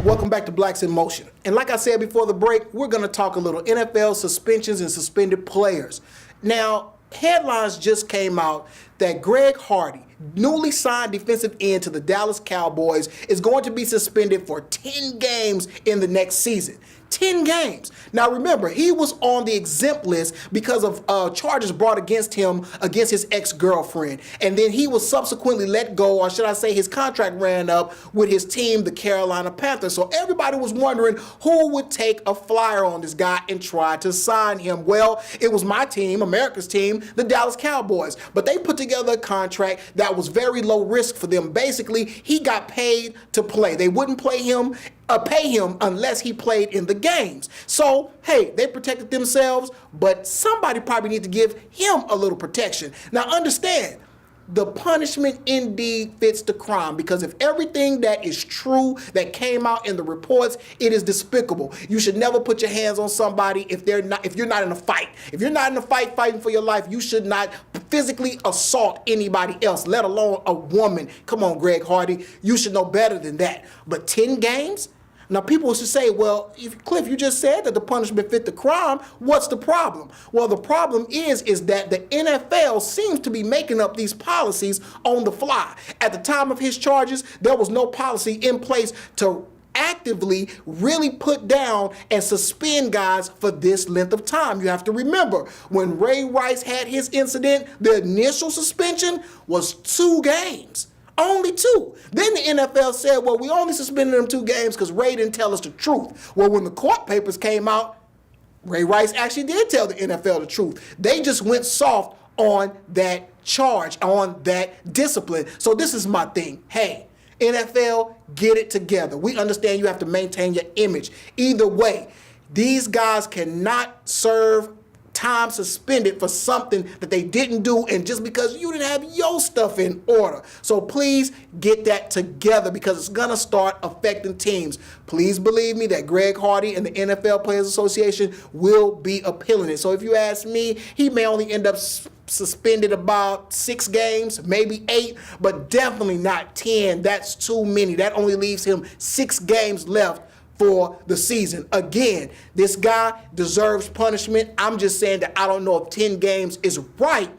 Welcome back to Blacks in Motion. And like I said before the break, we're going to talk a little NFL suspensions and suspended players. Now, headlines just came out that Greg Hardy, newly signed defensive end to the Dallas Cowboys, is going to be suspended for 10 games in the next season. 10 games. Now remember, he was on the exempt list because of charges brought against him against his ex-girlfriend. And then he was subsequently let go, or should I say his contract ran up with his team, the Carolina Panthers. So everybody was wondering who would take a flyer on this guy and try to sign him. Well, it was my team, America's team, the Dallas Cowboys. But they put together a contract that was very low risk for them. Basically, he got paid to play. They wouldn't pay him unless he played in the games. So, hey, they protected themselves, but somebody probably need to give him a little protection. Now, understand, the punishment indeed fits the crime, because if everything that is true that came out in the reports, it is despicable. You should never put your hands on somebody if you're not in a fight. If you're not in a fight fighting for your life, you should not physically assault anybody else, let alone a woman. Come on, Greg Hardy, you should know better than that. But 10 games? Now, people should say, well, Cliff, you just said that the punishment fit the crime. What's the problem? Well, the problem is that the NFL seems to be making up these policies on the fly. At the time of his charges, there was no policy in place to actively really put down and suspend guys for this length of time. You have to remember, when Ray Rice had his incident, the initial suspension was 2 games. Only 2. Then the NFL said, well, we only suspended him 2 games because Ray didn't tell us the truth. Well, when the court papers came out, Ray Rice actually did tell the NFL the truth. They just went soft on that charge, on that discipline. So this is my thing. Hey, NFL, get it together. We understand you have to maintain your image. Either way, these guys cannot serve time suspended for something that they didn't do, and just because you didn't have your stuff in order. So please get that together, because it's going to start affecting teams. Please believe me that Greg Hardy and the NFL Players Association will be appealing it. So if you ask me, he may only end up suspended about 6 games, maybe 8, but definitely not 10. That's too many. That only leaves him 6 games left for the season. Again, this guy deserves punishment. I'm just saying that I don't know if 10 games is right,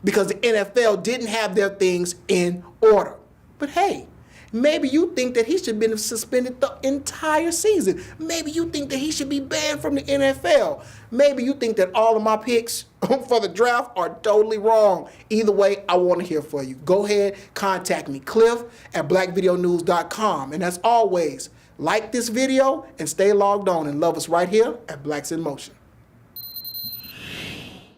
because the NFL didn't have their things in order. But hey, maybe you think that he should be suspended the entire season. Maybe you think that he should be banned from the NFL. Maybe you think that all of my picks for the draft are totally wrong. Either way, I want to hear from you. Go ahead, contact me, cliff@blackvideonews.com. And as always, like this video and stay logged on and love us right here at Blacks in Motion.